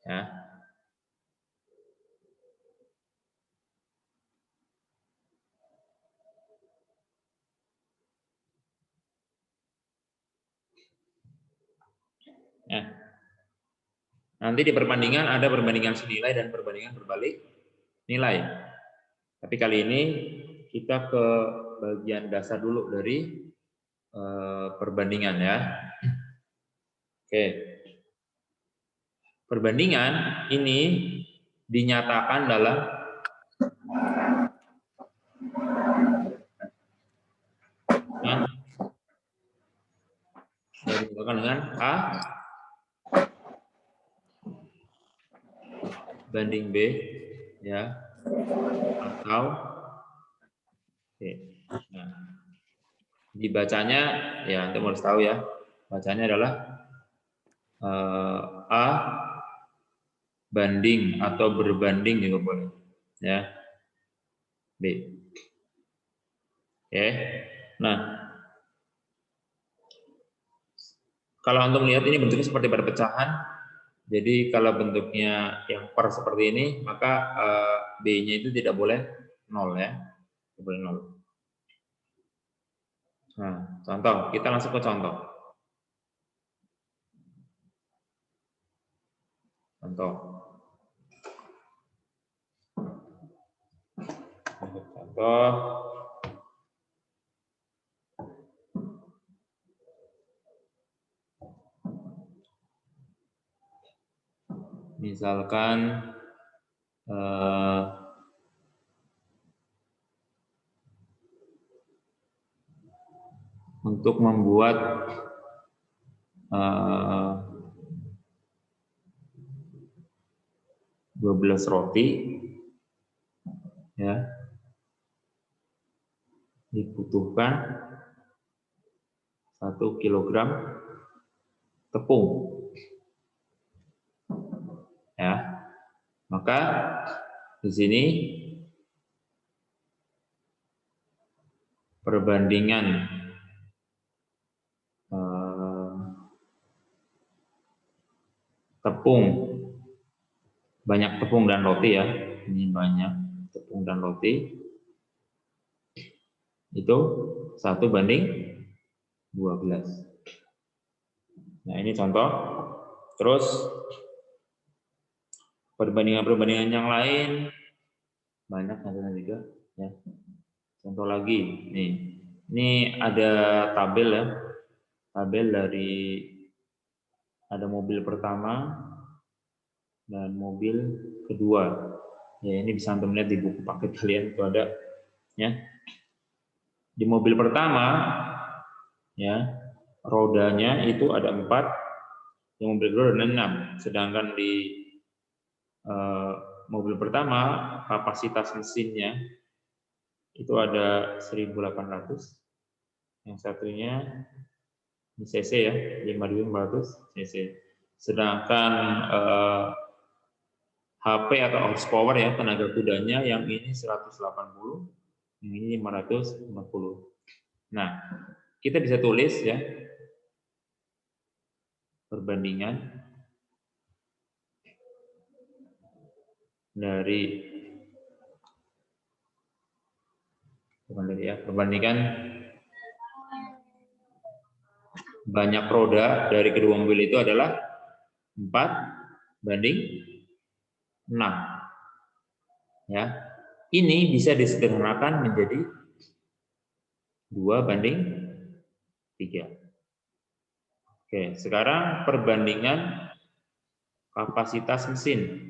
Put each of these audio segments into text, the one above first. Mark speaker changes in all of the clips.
Speaker 1: Ya. Ya. Nanti di perbandingan ada perbandingan senilai dan perbandingan berbalik nilai. Tapi kali ini kita ke bagian dasar dulu dari perbandingan ya. Oke. Perbandingan ini dinyatakan dalam dengan A banding B ya, atau nah, dibacanya ya untuk harus tahu ya, bacanya adalah A banding atau berbanding juga boleh ya, B. Oke. Nah, kalau untuk melihat ini bentuknya seperti perpecahan. Jadi kalau bentuknya yang per seperti ini, maka B-nya itu tidak boleh 0 ya. Tidak boleh 0. Nah, contoh, kita langsung ke contoh. Contoh. Contoh. Misalkan untuk membuat 12 roti ya, dibutuhkan 1 kilogram tepung ya. Maka di sini perbandingan tepung, banyak tepung dan roti ya, ini banyak tepung dan roti, itu 1:12. Nah ini contoh. Terus perbandingan-perbandingan yang lain banyak contohnya juga ya. Contoh lagi nih, ini ada tabel ya, tabel dari ada mobil pertama dan mobil kedua ya. Ini bisa Anda melihat di buku paket kalian itu ada ya. Di mobil pertama ya, rodanya itu ada 4, yang mobil kedua ada 6. Sedangkan di mobil pertama kapasitas mesinnya itu ada 1.800, yang satunya cc ya, 5.400 cc. Sedangkan HP atau horsepower ya, tenaga kudanya yang ini 180, yang ini 540. Nah, kita bisa tulis ya perbandingan dari perbandingan banyak roda dari kedua mobil itu adalah 4:6 ya. Ini bisa disederhanakan menjadi 2:3. Oke, sekarang perbandingan kapasitas mesin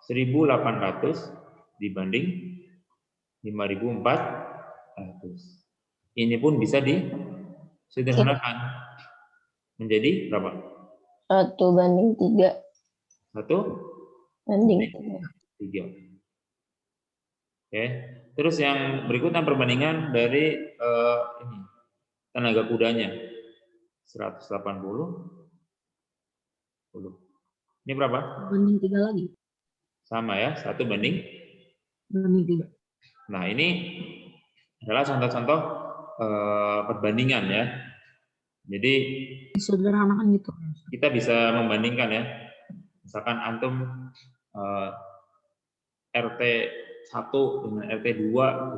Speaker 1: 1.800 dibanding 5.400. Ini pun bisa disederhanakan menjadi berapa?
Speaker 2: 1:3.
Speaker 1: 1:3. Oke. Terus yang berikutnya perbandingan dari ini tenaga kudanya 180. Ini berapa?
Speaker 2: 1:3 lagi.
Speaker 1: Sama ya,
Speaker 2: 1:3.
Speaker 1: Nah, ini adalah contoh-contoh perbandingan ya. Jadi
Speaker 2: sederhanakan gitu.
Speaker 1: kita bisa membandingkan ya. Misalkan antum RT 1 dengan RT 2 gitu.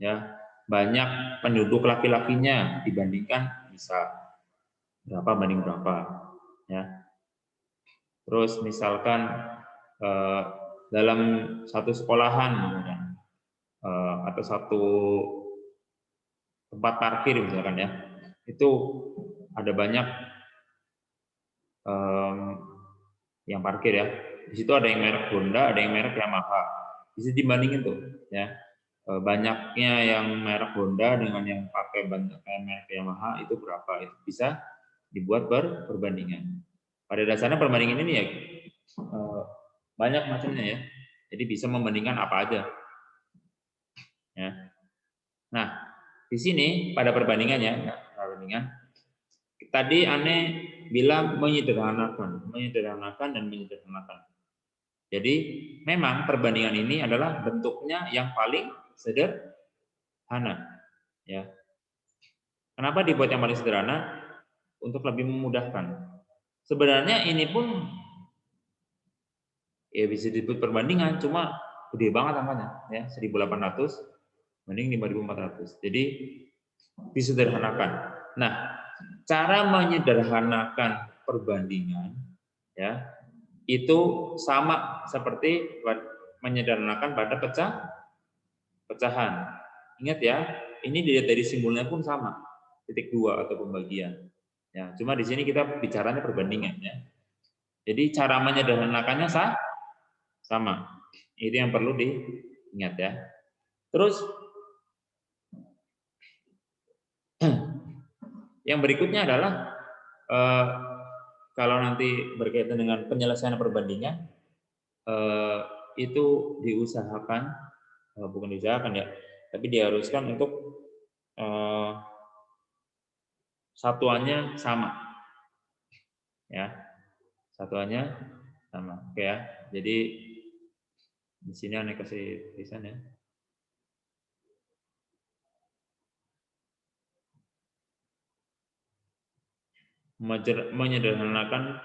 Speaker 1: Ya, banyak penduduk laki-lakinya dibandingkan bisa berapa banding berapa ya. Terus misalkan dalam satu sekolahan atau satu tempat parkir misalkan ya, itu ada banyak yang parkir ya. Di situ ada yang merek Honda, ada yang merek Yamaha. Bisa dibandingin tuh ya. Banyaknya yang merek Honda dengan yang pakai merek Yamaha itu berapa? Itu bisa dibuat perbandingan. Pada dasarnya perbandingan ini ya banyak macamnya ya. Jadi bisa membandingkan apa aja. Ya. Nah, di sini pada perbandingannya, tadi aneh bilang menyederhanakan dan menyederhanakan. Jadi memang perbandingan ini adalah bentuknya yang paling sederhana. Ya. Kenapa dibuat yang paling sederhana? Untuk lebih memudahkan. Sebenarnya ini pun ya bisa disebut perbandingan, cuma gede banget angkanya, ya 1.800 banding 5.400. Jadi disederhanakan. Nah, cara menyederhanakan perbandingan, ya itu sama seperti menyederhanakan pada pecahan. Ingat ya, ini dilihat dari simbolnya pun sama, titik 2 atau pembagian. Ya, cuma di sini kita bicaranya perbandingan ya. Jadi cara menyederhanakannya sama. Itu yang perlu diingat ya. Terus yang berikutnya adalah kalau nanti berkaitan dengan penyelesaian perbandingan itu diusahakan, bukan diusahakan ya, tapi diharuskan untuk satuannya sama, ya satuannya sama, oke ya. Jadi di sini aneh kasih tulisan ya. Menyederhanakan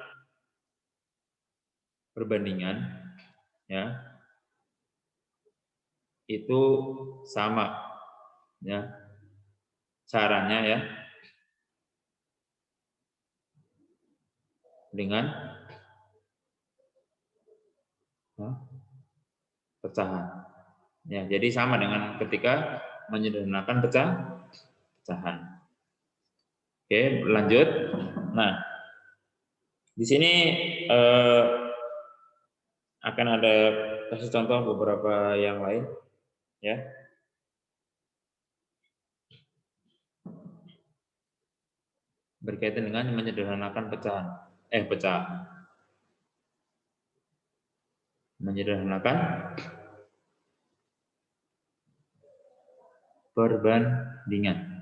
Speaker 1: perbandingan ya itu sama ya caranya ya dengan pecahan ya. Jadi sama dengan ketika menyederhanakan pecahan. Oke, lanjut. Nah, di sini akan ada kasih contoh beberapa yang lain ya. Berkaitan dengan menyederhanakan pecahan. Menyederhanakan perbandingan.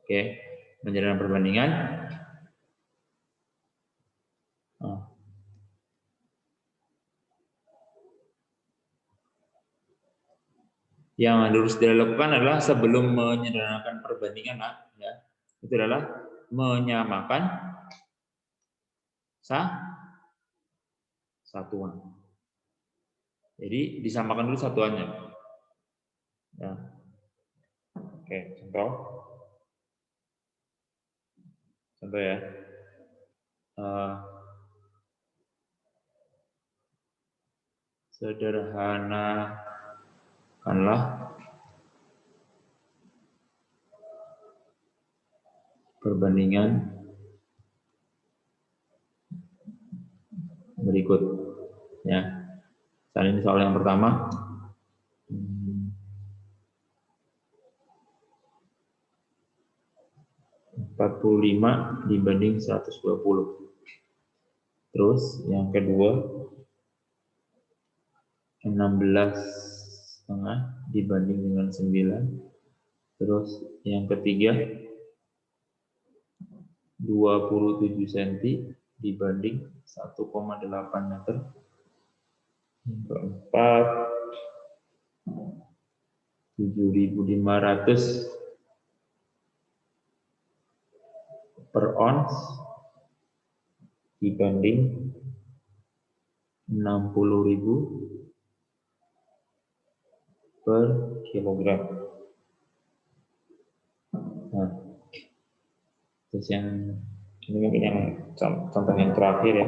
Speaker 1: Oke, menyederhanakan perbandingan. Yang harus dilakukan adalah sebelum menyederhanakan perbandingan ya, itu adalah menyamakan satuan. Jadi disamakan dulu satuannya. Ya. Oke, contoh ya. Sederhanakanlah perbandingan berikut ya. Misalnya ini soal yang pertama. 45 dibanding 120. Terus yang kedua 16,5 dibanding dengan 9. Terus yang ketiga 27 cm dibanding 1,8 meter. Yang keempat 7.500 per ons dibanding 60.000 per kilogram. Nah, terus yang ini mungkin yang contoh yang terakhir ya.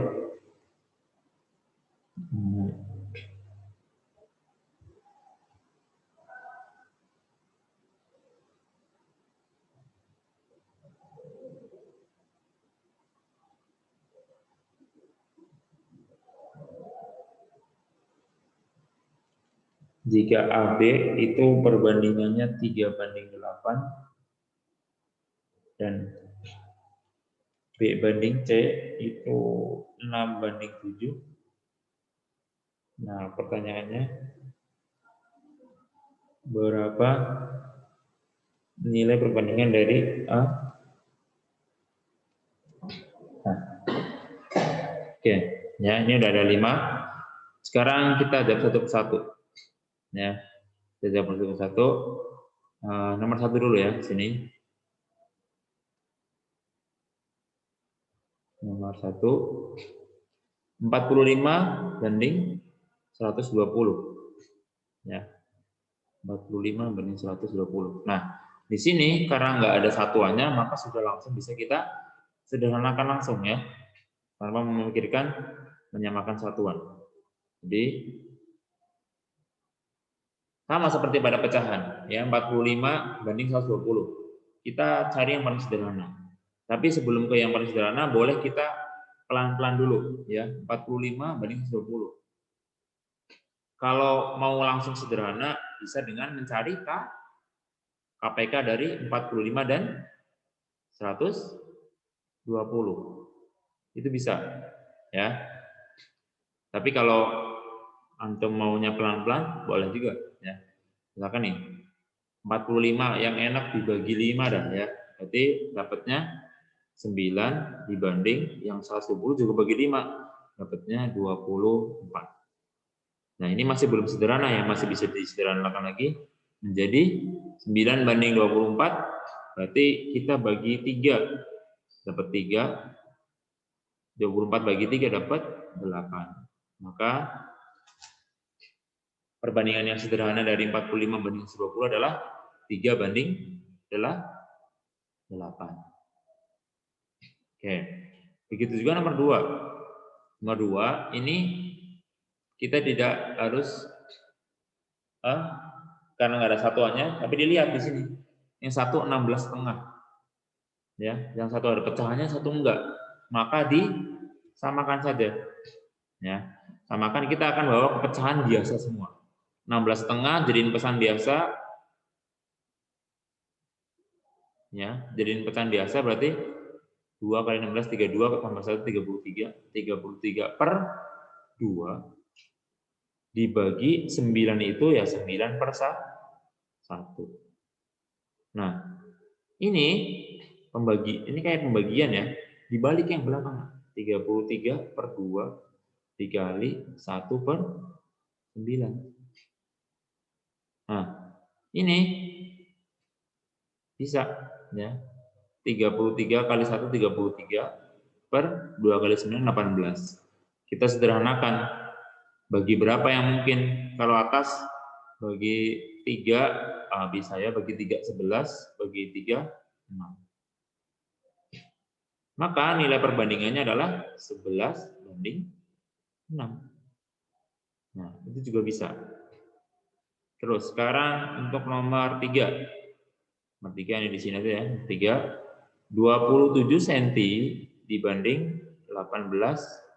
Speaker 1: Jika AB itu perbandingannya 3:8 dan B banding C itu 6:7. Nah, pertanyaannya berapa nilai perbandingan dari A? Nah, oke, ya ini udah ada 5. Sekarang kita jawab satu persatu. Ya, kita jawab satu persatu. Nomor 1 dulu ya, sini. Nomor 1, 45 banding 120. Ya, 45 banding 120. Nah, di sini karena nggak ada satuannya, maka sudah langsung bisa kita sederhanakan langsung ya, tanpa memikirkan menyamakan satuan. Jadi sama seperti pada pecahan, ya 45 banding 120. Kita cari yang paling sederhana. Tapi sebelum ke yang paling sederhana, boleh kita pelan-pelan dulu, ya 45 banding 120. Kalau mau langsung sederhana, bisa dengan mencari KPK dari 45 dan 120. Itu bisa, ya. Tapi kalau antum maunya pelan-pelan, boleh juga, ya. Misalkan nih, 45 yang enak dibagi 5 dah, ya. Berarti dapatnya 9 dibanding yang 120 juga bagi 5, dapatnya 24. Nah, ini masih belum sederhana ya, masih bisa disederhanakan lagi menjadi 9 banding 24, berarti kita bagi 3, dapat 3, 24 bagi 3 dapat 8. Maka perbandingan yang sederhana dari 45 banding 120 adalah 3 banding 8. Oke, begitu juga nomor 2. Nomor 2, ini kita tidak harus karena nggak ada satuannya, tapi dilihat di sini. Yang satu 16,5. Ya, yang satu ada pecahannya, satu enggak. Maka disamakan saja. Ya, samakan, kita akan bawa ke pecahan biasa semua. 16,5 jadiin pecahan biasa. Ya, jadiin pecahan biasa berarti 2 kali 16 32 tambah 1 33. 33 per 2 dibagi 9 itu ya 9 per 1. Nah, ini kayak pembagian ya, dibalik yang belakang. 33 per 2 dikali 1 per 9. Nah, ini bisa ya. 33 kali 1 33 per 2 kali 9 18. Kita sederhanakan, bagi berapa yang mungkin. Kalau atas bagi 3 bisa ya, bagi 3 11, bagi 3 6. Maka nilai perbandingannya adalah 11 banding 6. Nah, itu juga bisa. Terus sekarang untuk nomor 3. Nomor 3 ini di sini aja ya. 3, 27 cm dibanding 1,8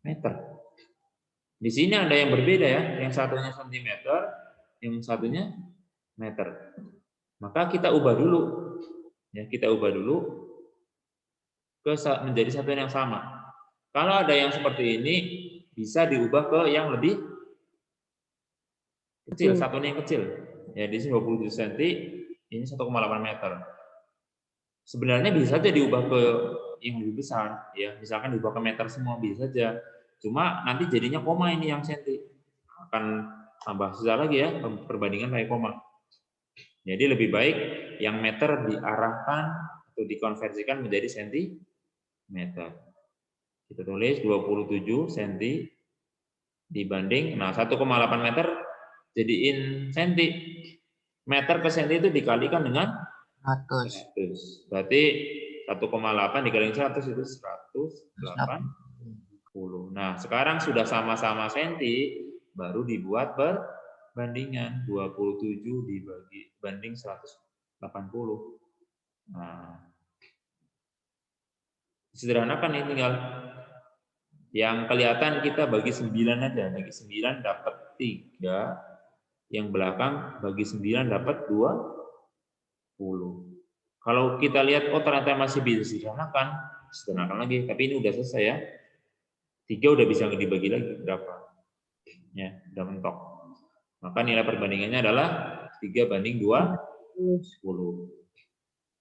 Speaker 1: meter. Di sini ada yang berbeda ya, yang satunya sentimeter, yang satunya meter. Maka kita ubah dulu. Ya, kita ubah dulu menjadi satuan yang sama. Kalau ada yang seperti ini, bisa diubah ke yang lebih kecil, satunya yang kecil. Ya, di sini 27 cm, ini 1,8 meter. Sebenarnya bisa saja diubah ke yang lebih besar, ya. Misalkan diubah ke meter semua bisa saja. Cuma nanti jadinya koma ini yang senti. Akan tambah susah lagi ya, perbandingan pakai koma. Jadi lebih baik yang meter diarahkan atau dikonversikan menjadi sentimeter. Kita tulis 27 cm dibanding, nah 1,8 meter jadiin senti. Meter ke senti itu dikalikan dengan 100. Berarti 1,8 dikali 100 itu 180. Nah, sekarang sudah sama-sama senti, baru dibuat perbandingan 27 dibagi banding 180. Nah, sederhanakan ini tinggal yang kelihatan kita bagi 9 aja. Bagi 9 dapat 3. Yang belakang bagi 9 dapat 20. Kalau kita lihat, oh ternyata masih bisa sederhanakan lagi. Tapi ini udah selesai ya. 3 udah bisa dibagi lagi berapa? Ya, udah mentok. Maka nilai perbandingannya adalah 3 banding 20.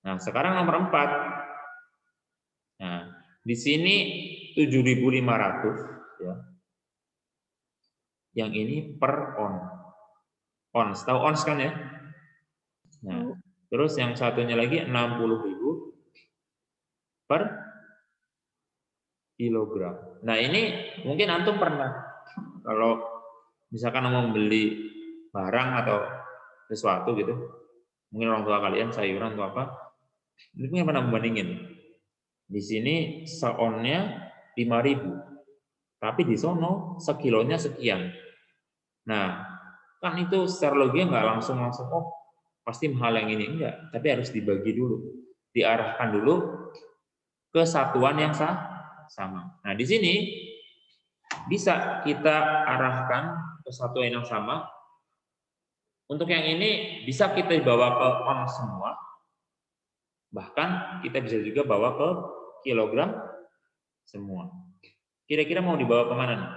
Speaker 1: Nah, sekarang nomor 4. Nah, di sini 7.500 ya. Yang ini per ons, tahu ons kan ya? Nah, terus yang satunya lagi 60.000 per kilogram. Nah, ini mungkin antum pernah kalau misalkan mau beli barang atau sesuatu gitu, mungkin orang tua kalian sayuran atau apa, ini pernah membandingin. Di sini seonnya 5.000, tapi di sono sekilonya sekian. Nah, kan itu secara logika nggak langsung oh pasti mahal yang ini, enggak, tapi harus dibagi dulu, diarahkan dulu ke satuan yang sama. Nah, di sini bisa kita arahkan ke satuan yang sama. Untuk yang ini bisa kita bawa ke ons semua, bahkan kita bisa juga bawa ke kilogram semua. Kira-kira mau dibawa kemana nih?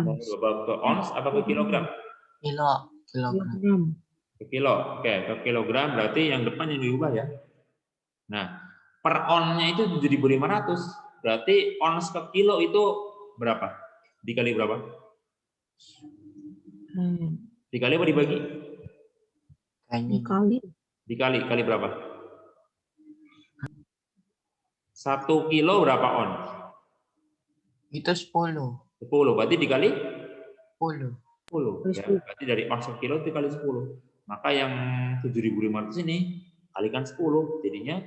Speaker 1: Mau dibawa ke ons apa ke kilogram?
Speaker 2: Kilogram.
Speaker 1: Ke kilo. Oke, ke kilogram berarti yang depan yang diubah ya. Nah, per onnya itu 7.500. Berarti ons ke kilo itu berapa? Dikali berapa? Dikali apa dibagi? Dikali berapa? 1 kilo berapa on?
Speaker 3: Itu 10.
Speaker 1: 10. Berarti dikali
Speaker 3: 10.
Speaker 1: 10. Ya, berarti dari ons ke kilo dikali 10. Maka yang 7.500 ini kalikan 10. Jadinya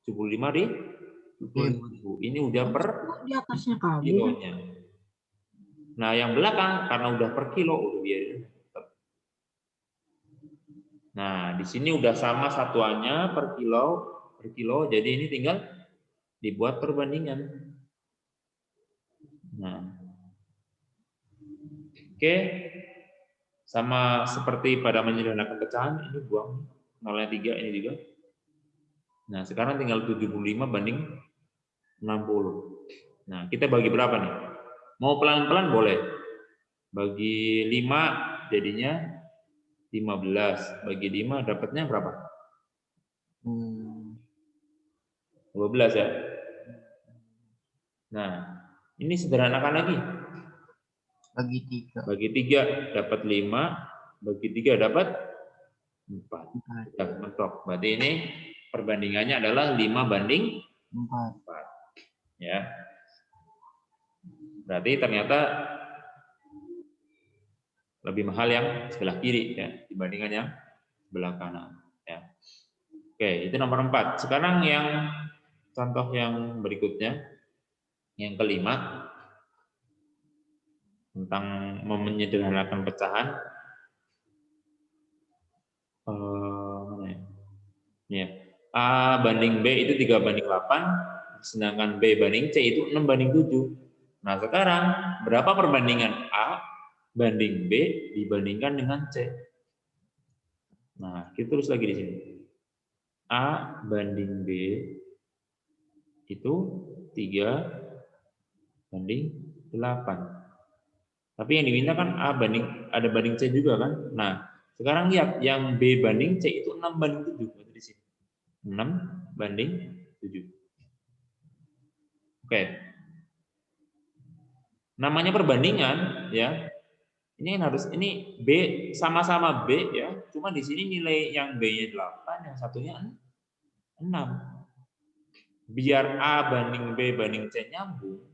Speaker 1: 75.000. Ini udah per
Speaker 2: Di atasnya
Speaker 1: kilonya. Nah, yang belakang karena udah per kilo udah biarin. Nah, di sini udah sama satuannya per kilo, jadi ini tinggal dibuat perbandingan. Nah, oke, sama seperti pada menyederhanakan pecahan, ini buang 0,3 ini juga. Nah, sekarang tinggal 75 banding 60. Nah, kita bagi berapa nih? Mau pelan-pelan boleh. Bagi 5 jadinya 15. Bagi 5 dapatnya berapa? 12 ya. Nah, ini sederhanakan lagi.
Speaker 3: Bagi 3.
Speaker 1: Bagi 3 dapat 5, bagi 3 dapat 4. Sudah mentok. Berarti ini perbandingannya adalah 5 banding 4. Ya. Berarti ternyata lebih mahal yang sebelah kiri ya dibandingkan yang sebelah kanan ya. Oke, itu nomor 4. Sekarang yang contoh yang berikutnya, yang kelima, tentang menyederhanakan pecahan. Mana ya? Ya. A banding B itu 3 banding 8, sedangkan B banding C itu 6 banding 7. Nah, sekarang berapa perbandingan A banding B dibandingkan dengan C? Nah, kita terus lagi di sini. A banding B itu 3 banding 8. Tapi yang diminta kan A banding, ada banding C juga kan? Nah, sekarang lihat yang B banding C itu 6 banding 7. Berarti di sini. 6 banding 7. Oke. Namanya perbandingan ya. Ini harus, ini B sama-sama B ya, cuma di sini nilai yang B-nya 8, yang satunya 6. Biar A banding B banding C nyambung,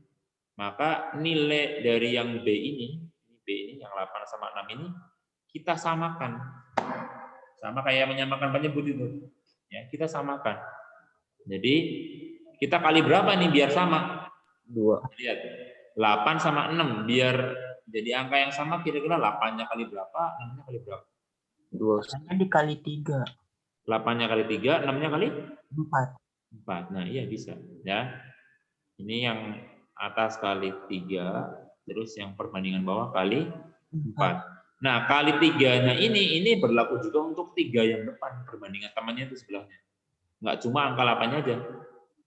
Speaker 1: maka nilai dari yang B ini yang 8 sama 6 ini kita samakan. Sama kayak menyamakan penyebut itu. Ya, kita samakan. Jadi kita kali berapa nih biar sama?
Speaker 4: 2.
Speaker 1: Lihat. 8 sama 6 biar jadi angka yang sama, kira-kira 8-nya kali berapa, 6-nya kali berapa?
Speaker 4: 2.
Speaker 3: 8-nya dikali 3.
Speaker 1: 8-nya kali 3, 6-nya kali
Speaker 3: 4.
Speaker 1: 4. Nah, iya bisa ya. Ini yang atas kali 3, terus yang perbandingan bawah kali 4. Nah, kali 3-nya ini berlaku juga untuk 3 yang depan, perbandingan temannya itu sebelahnya. Enggak cuma angka 8-nya aja.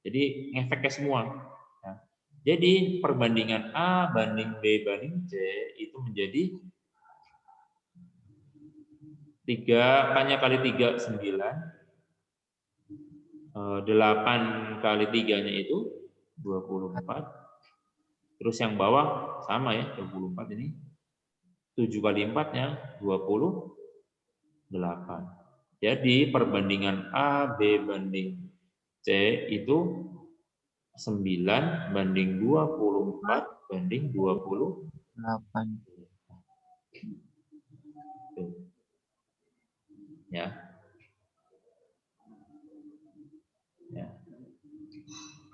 Speaker 1: Jadi ngefeknya semua. Nah, jadi perbandingan A banding B banding C itu menjadi 3 kali 3 9. 8 kali 3-nya itu 24. Terus yang bawah sama ya, 24 ini. 7 kali 4-nya 28. Jadi perbandingan A, B banding C itu 9 banding 24 banding 28. Ya. Ya.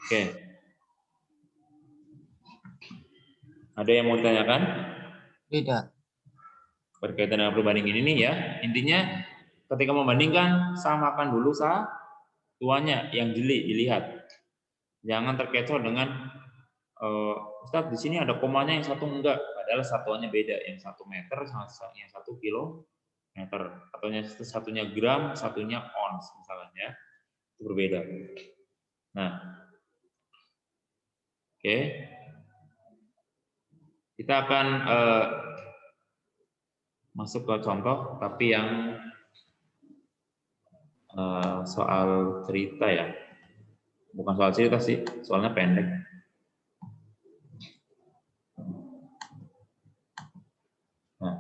Speaker 1: Oke. Ada yang mau ditanyakan?
Speaker 3: Tidak.
Speaker 1: Berkaitan dengan perbandingan ini ya. Intinya ketika membandingkan, samakan dulu satuannya yang jeli dilihat. Jangan terkecoh dengan Ustadz di sini ada komanya yang satu enggak, padahal satuannya beda, yang 1 meter yang 1 kilometer, atau yang satunya gram, satunya ons misalnya ya, itu berbeda. Nah, oke, kita akan masuk ke contoh, tapi yang soal cerita ya, bukan soal cerita sih, soalnya pendek. Nah.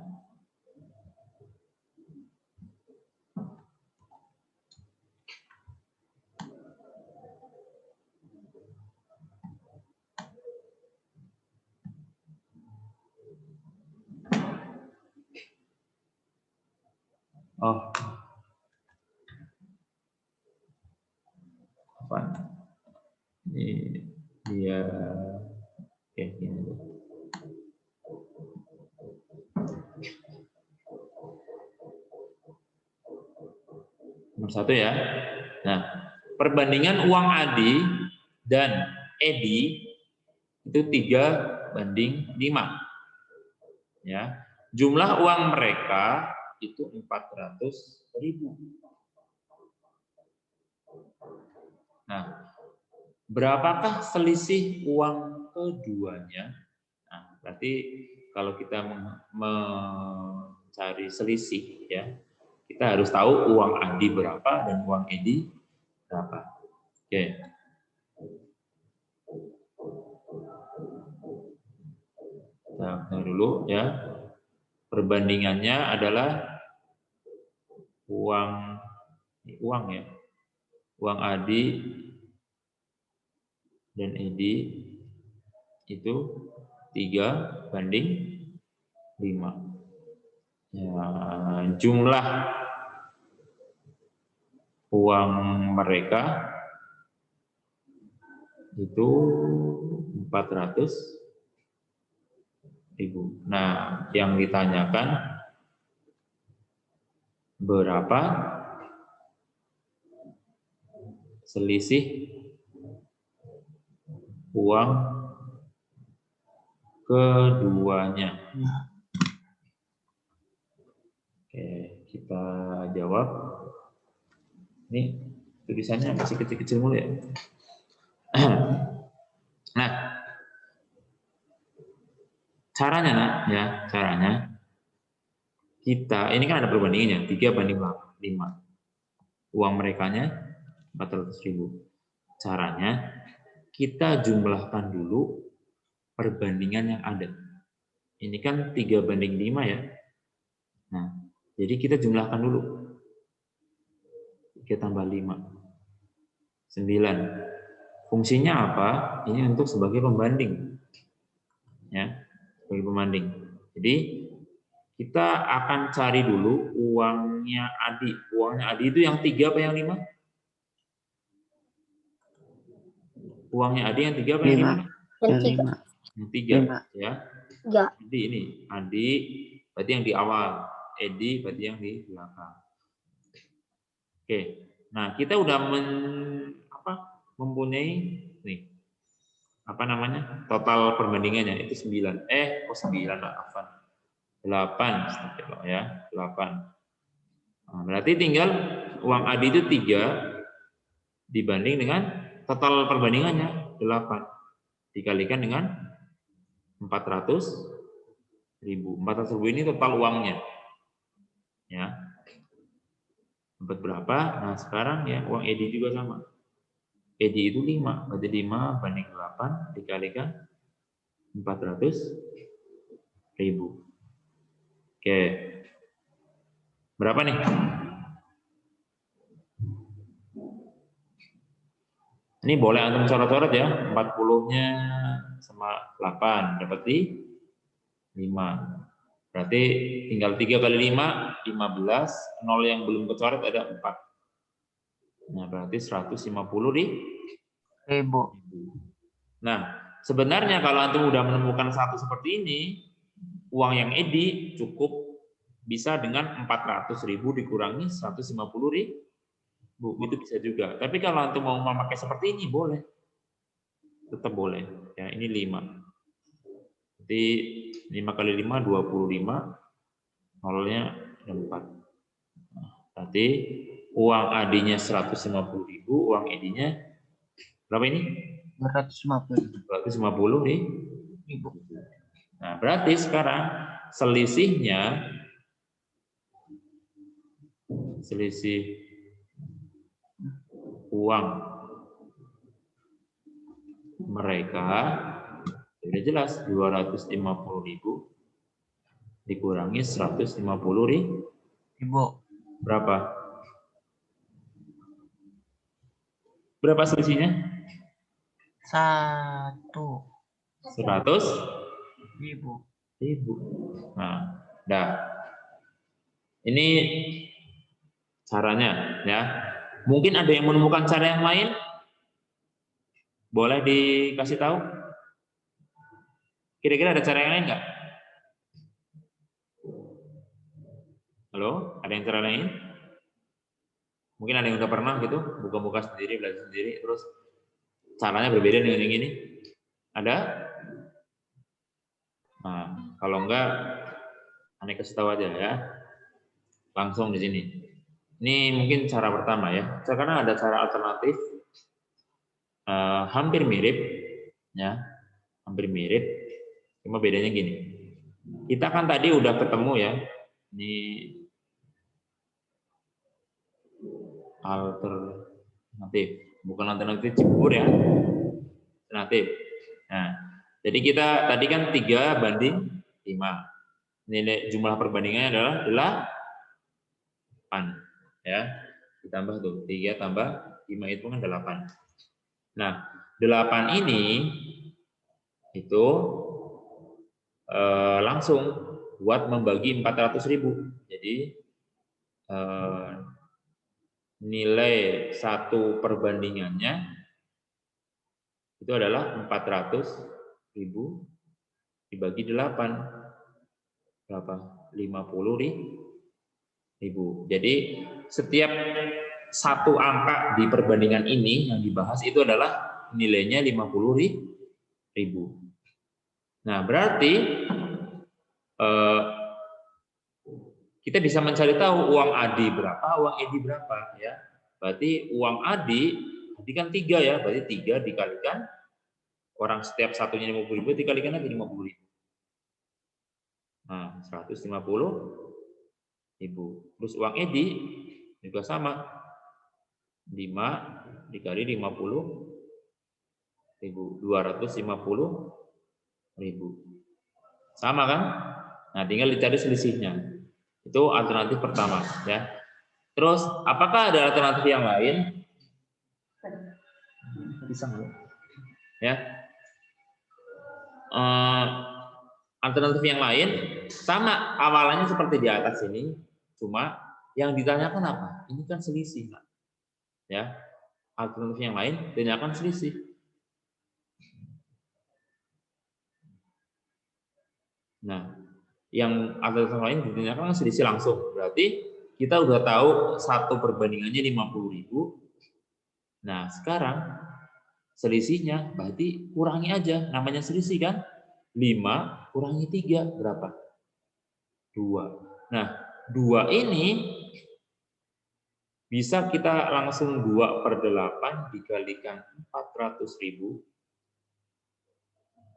Speaker 1: Oh, apa? Ini dia, oke, ini. Nomor 1 ya. Nah, perbandingan uang Adi dan Edi itu 3 banding 5. Ya. Jumlah uang mereka itu 400.000. Nah, berapakah selisih uang keduanya? Nah, berarti kalau kita mencari selisih ya, kita harus tahu uang Adi berapa dan uang Edi berapa. Oke. Nah, dulu ya. Perbandingannya adalah uang ya. Uang Adi dan Edi itu 3 banding 5. Ya, jumlah uang mereka itu 400.000. Nah, yang ditanyakan berapa selisih uang keduanya. Oke, kita jawab. Ini tulisannya masih kecil-kecil mulu ya. Nah, caranya nak, ya caranya kita ini kan ada perbandingannya 3 banding 5. Uang merekanya 400.000. Caranya kita jumlahkan dulu perbandingan yang ada. Ini kan 3:5 ya. Nah, jadi kita jumlahkan dulu. 3 tambah 5. 9. Fungsinya apa? Ini untuk sebagai pembanding. Ya, sebagai pembanding. Jadi kita akan cari dulu uangnya Adi. Uangnya Adi itu yang 3 apa yang 5? Uangnya Adi yang 3 apa yang 5?
Speaker 3: Yang 5.
Speaker 1: Yang 3 ya.
Speaker 2: Ya.
Speaker 1: Jadi ini Adi berarti yang di awal, Edi berarti yang di belakang. Oke. Nah, kita udah mempunyai nih apa namanya? Total perbandingannya itu 9. 9 lah, afan. 8 ya, 8. Nah, berarti tinggal uang Adi itu 3 dibanding dengan total perbandingannya 8 dikalikan dengan 400.000. 400.000 ini total uangnya. Ya. Dapat berapa? Nah, sekarang ya uang Edi juga sama. Edi itu 5, berarti 5 banding 8 dikalikan 400.000. Oke. Berapa nih? Ini boleh antum coret-coret ya. 40-nya sama 8 dapat di 5. Berarti tinggal 3 kali 5, 15. 0 yang belum kecoret ada 4. Nah, berarti 150.000. Nah, sebenarnya kalau antum udah menemukan satu seperti ini, uang yang Edi cukup bisa dengan 400.000 dikurangi 150.000. Itu bisa juga. Tapi kalau antum mau memakai seperti ini boleh. Tetap boleh. Ya, ini 5. Jadi 5 kali 5 25. Nolnya 4. Nah, berarti uang Adi-nya 150.000, uang Edi-nya berapa ini? 250.000. Nah, berarti sekarang selisih uang mereka sudah jelas 250.000 dikurangi 150.000. Berapa? Berapa selisihnya?
Speaker 3: 100.000.
Speaker 1: Nah, dah. Ini caranya ya. Mungkin ada yang menemukan cara yang lain? Boleh dikasih tahu? Kira-kira ada cara yang lain nggak? Halo, ada yang cara lain? Mungkin ada yang udah pernah gitu, buka-buka sendiri, belajar sendiri, terus caranya berbeda dengan yang ini. Ada? Nah, kalau enggak, aneh kasih tahu aja ya. Langsung di sini. Ini mungkin cara pertama ya. Sekarang ada cara alternatif, hampir mirip, ya, hampir mirip. Cuma bedanya gini. Kita kan tadi udah ketemu ya. Ini alternatif, bukan alternatif Cibubur ya. Alternatif. Nah, jadi kita tadi kan 3:5. Nilai jumlah perbandingannya adalah 8 ya. Ditambah tuh 3 tambah 5 itu kan 8. Nah, 8 ini itu langsung buat membagi 400.000. Jadi nilai satu perbandingannya itu adalah 400.000 dibagi 8. Berapa? 50.000. Jadi setiap satu angka di perbandingan ini yang dibahas itu adalah nilainya 50.000. Nah, berarti kita bisa mencari tahu uang Adi berapa, uang Edi berapa ya. Berarti uang Adi kan 3 ya, berarti 3 dikalikan orang setiap satunya 50.000 dikalikan lagi 50.000. Nah, 150.000. Terus uang Edi juga sama. 5 dikali 50.000, 250.000. Sama kan? Nah, tinggal dicari selisihnya. Itu alternatif pertama, ya. Terus, apakah ada alternatif yang lain? Bisa nggak? Ya. Alternatif yang lain sama awalannya seperti di atas ini, cuma yang ditanyakan apa? Ini kan selisih, Pak. Ya. Alternatif yang lain ditanyakan selisih. Nah, yang alternatif lain ditanyakan selisih langsung. Berarti kita udah tahu satu perbandingannya 50.000. Nah, sekarang selisihnya berarti kurangi aja. Namanya selisih kan? 5 kurangi 3 berapa? 2. Nah, 2 ini bisa kita langsung 2/8 dikalikan 400.000.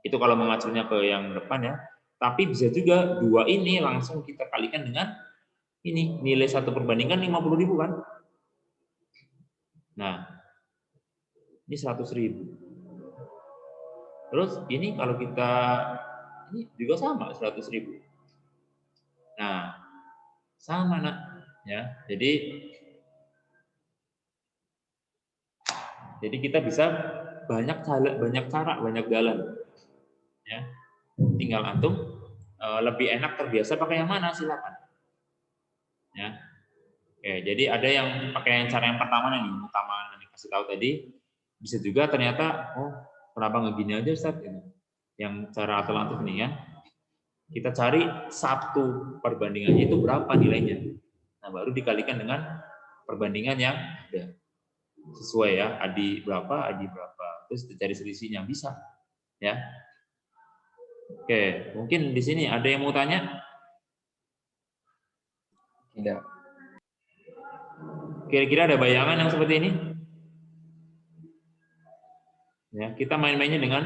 Speaker 1: Itu kalau mengacunya ke yang depan ya. Tapi bisa juga 2 ini langsung kita kalikan dengan ini. Nilai satu perbandingan 50.000 kan? Nah, ini 100.000. Terus ini kalau kita, ini juga sama 100.000. Nah, sama nak. Ya, jadi kita bisa banyak cara, banyak jalan. Ya, tinggal antum lebih enak terbiasa pakai yang mana, silakan. Ya, oke. Jadi ada yang pakai yang cara yang pertama nih, utama yang kasih tahu tadi. Bisa juga ternyata, oh kenapa nggak gini aja Ustaz? Yang cara alternatif nih ya. Kita cari satu perbandingannya itu berapa nilainya. Nah baru dikalikan dengan perbandingan yang ada. Sesuai ya, adi berapa, terus dicari selisihnya, bisa ya. Oke, mungkin di sini ada yang mau tanya?
Speaker 4: Tidak.
Speaker 1: Kira-kira ada bayangan yang seperti ini? Ya, kita main-mainnya dengan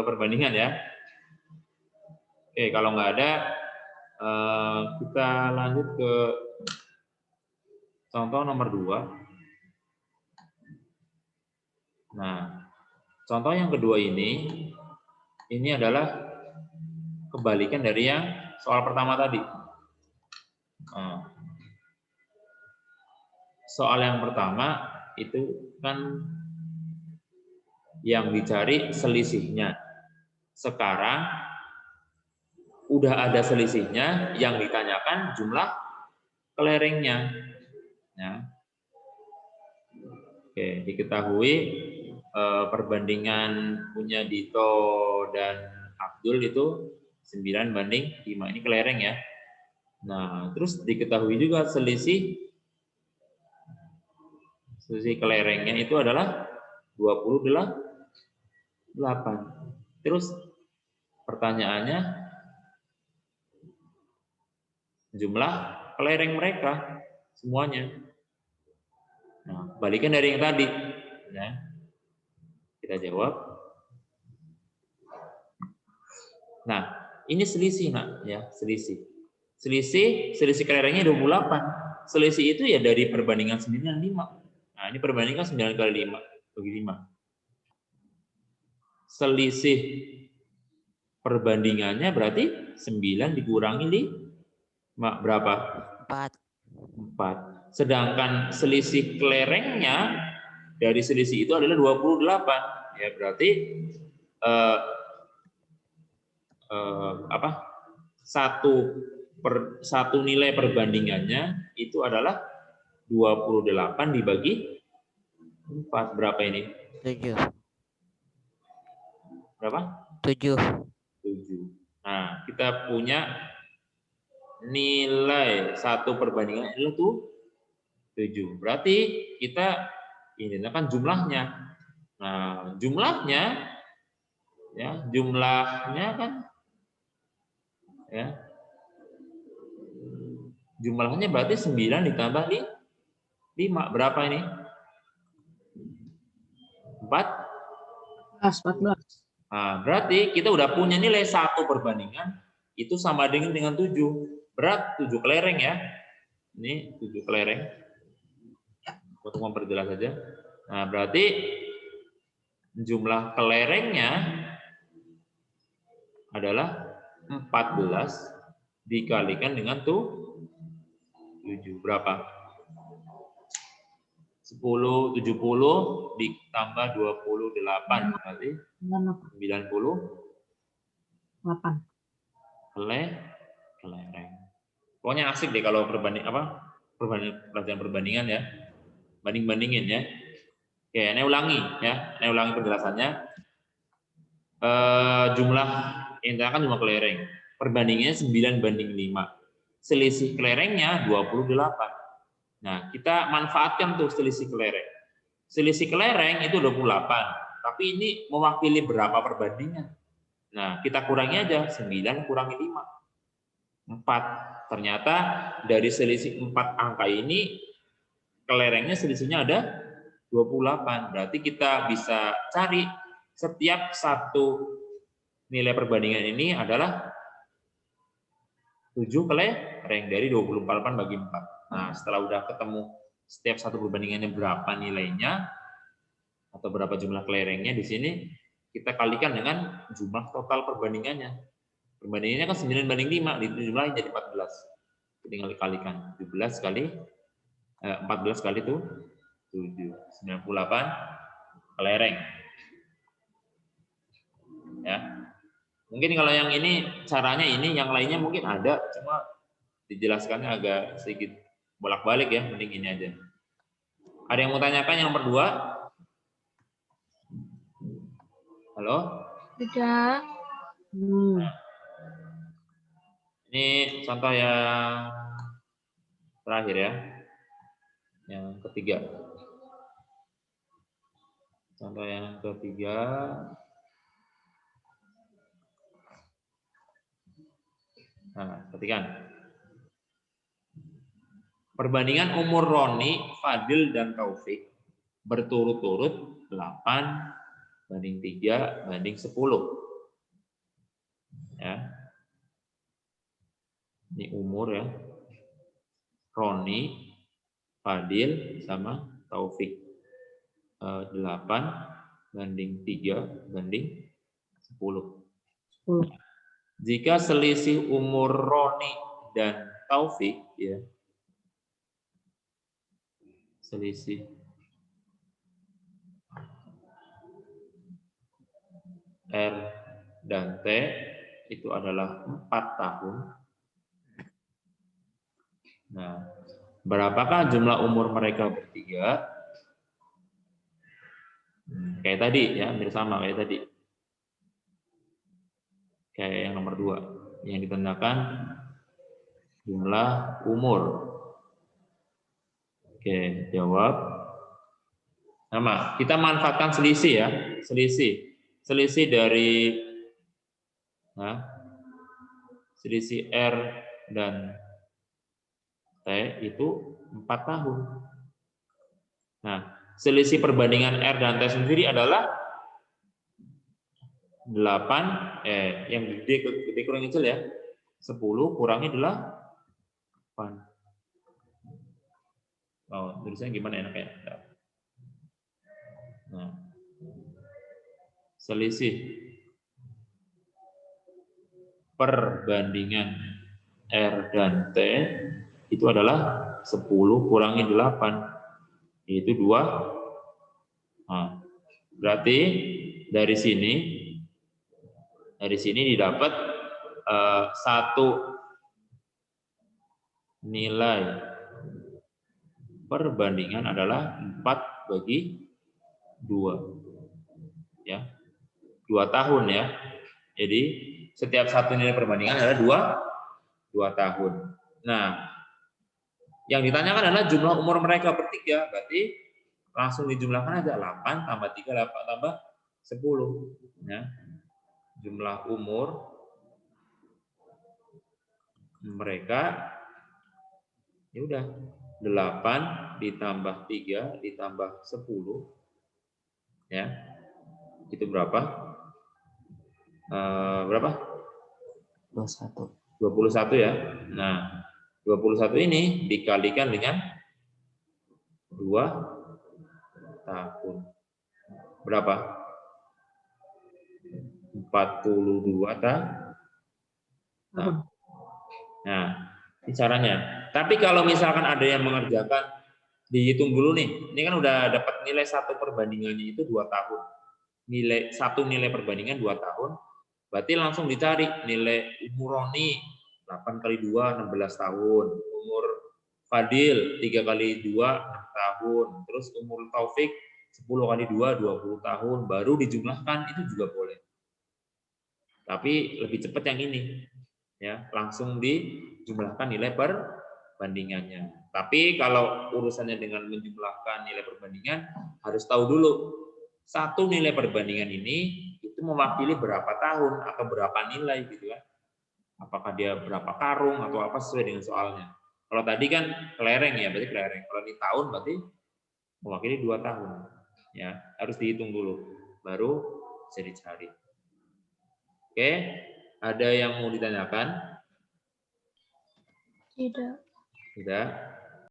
Speaker 1: perbandingan ya. Oke, kalau nggak ada, kita lanjut ke contoh nomor 2. Nah, contoh yang kedua ini adalah kebalikan dari yang soal pertama tadi. Soal yang pertama itu kan yang dicari selisihnya. Sekarang udah ada selisihnya, yang ditanyakan jumlah kelerengnya. Ya. Oke, diketahui perbandingan punya Dito dan Abdul itu 9/5. Ini kelereng ya. Nah, terus diketahui juga selisih kelerengnya itu adalah 28. Terus pertanyaannya, jumlah kelereng mereka semuanya. Nah, balikan dari yang tadi. Ya. Kita jawab. Nah, ini selisih, nak, ya, selisih. Selisih kelerengnya 28. Selisih itu ya dari perbandingan 9 dan 5. Nah, ini perbandingan 9 kali 5 bagi 5. Selisih perbandingannya berarti 9 dikurangi 5 berapa? 4. Sedangkan selisih kelerengnya dari selisih itu adalah 28. Ya, berarti satu nilai perbandingannya itu adalah 28 dibagi 4. Berapa ini?
Speaker 3: 7.
Speaker 1: Berapa?
Speaker 3: 7.
Speaker 1: Nah, kita punya nilai satu perbandingan adalah 7. Berarti kita ini kan jumlahnya. Nah, jumlahnya kan ya. Jumlahnya berarti 9 ditambah 5. Berapa ini? 14. Nah, berarti kita udah punya nilai satu perbandingan itu sama dengan 7. Berat 7 kelereng ya. Ini 7 kelereng. Untuk memperjelas saja. Nah, berarti jumlah kelerengnya adalah 14 dikalikan dengan 7. Berapa? 10, 70 ditambah 28 berarti 98 kelereng. Pokoknya asik deh kalau pelajaran perbandingan ya. Banding-bandingin ya. Oke, ini ulangi ya. Ini ulangi penjelasannya. Jumlah yang kan jumlah kelereng. Perbandingannya 9:5. Selisih kelerengnya 28. Nah, kita manfaatkan tuh selisih kelereng. Selisih kelereng itu 28, tapi ini mewakili berapa perbandingan? Nah, kita kurangi aja, 9 kurangi 5. 4. Ternyata dari selisih 4 angka ini, kelerengnya selisihnya ada 28. Berarti kita bisa cari setiap satu nilai perbandingan ini adalah 7 kelereng dari 28 bagi 4. Nah, setelah udah ketemu setiap satu perbandingannya berapa nilainya atau berapa jumlah kelerengnya di sini, kita kalikan dengan jumlah total perbandingannya. Perbandingannya kan 9:5, dijumlahin jadi 14. Tinggal dikalikan 14 kali 14 kali itu 7, 98 kelereng. Ya. Mungkin kalau yang ini caranya ini, yang lainnya mungkin ada, cuma dijelaskannya agak sedikit bolak-balik ya, mending ini aja. Ada yang mau tanyakan yang nomor 2? Halo?
Speaker 2: Tidak.
Speaker 1: Ini contoh yang terakhir ya. Yang ketiga. Contoh yang ketiga. Nah, perhatikan. Perbandingan umur Roni, Fadil, dan Taufik berturut-turut 8:3:10. Ya. Ini umur ya. Roni, Fadil, sama Taufik. 8:3:10. Jika selisih umur Roni dan Taufik ya, selisih R dan T itu adalah 4 tahun. Nah, berapakah jumlah umur mereka bertiga? Kayak tadi ya, hampir sama kayak tadi. Kayak yang nomor 2, yang ditandakan jumlah umur. Oke, jawab. Sama, kita manfaatkan selisih ya, selisih dari selisih R dan T itu 4 tahun. Nah, selisih perbandingan R dan T sendiri adalah 8, yang gede kurang kecil ya, 10 kurangi 8. Oh, tulisannya gimana enaknya? Nah, selisih perbandingan R dan T itu adalah 10 kurangi 8, yaitu 2. Nah, berarti dari sini didapat satu nilai perbandingan adalah 4/2. Ya. 2 tahun ya. Jadi setiap satu nilai perbandingan adalah 2 tahun. Nah, yang ditanyakan adalah jumlah umur mereka bertiga, berarti langsung dijumlahkan aja 8 tambah 3 8 tambah 10 ya. Jumlah umur mereka ya udah 8 ditambah 3 ditambah 10 ya. Itu berapa? Berapa? 21 ya. Nah, 21 ini dikalikan dengan 2 tahun. Berapa? 42 Nah, ini caranya. Tapi kalau misalkan ada yang mengerjakan, dihitung dulu nih. Ini kan udah dapat nilai 1 perbandingannya itu 2 tahun. Nilai perbandingan 2 tahun. Berarti langsung dicari nilai umur Roni 8 kali 2 16 tahun. Umur Fadil 3 kali 2 6 tahun. Terus umur Taufik 10 kali 2 20 tahun. Baru dijumlahkan, itu juga boleh. Tapi lebih cepat yang ini. Ya, langsung dijumlahkan nilai perbandingannya. Tapi kalau urusannya dengan menjumlahkan nilai perbandingan, harus tahu dulu satu nilai perbandingan ini itu mewakili berapa tahun atau berapa nilai gitu ya. Apakah dia berapa karung atau apa sesuai dengan soalnya. Kalau tadi kan kelereng ya, berarti kelereng. Kalau di tahun berarti mewakili 2 tahun. Ya, harus dihitung dulu baru bisa dicari. Oke, ada yang mau ditanyakan?
Speaker 2: Tidak.
Speaker 1: Tidak.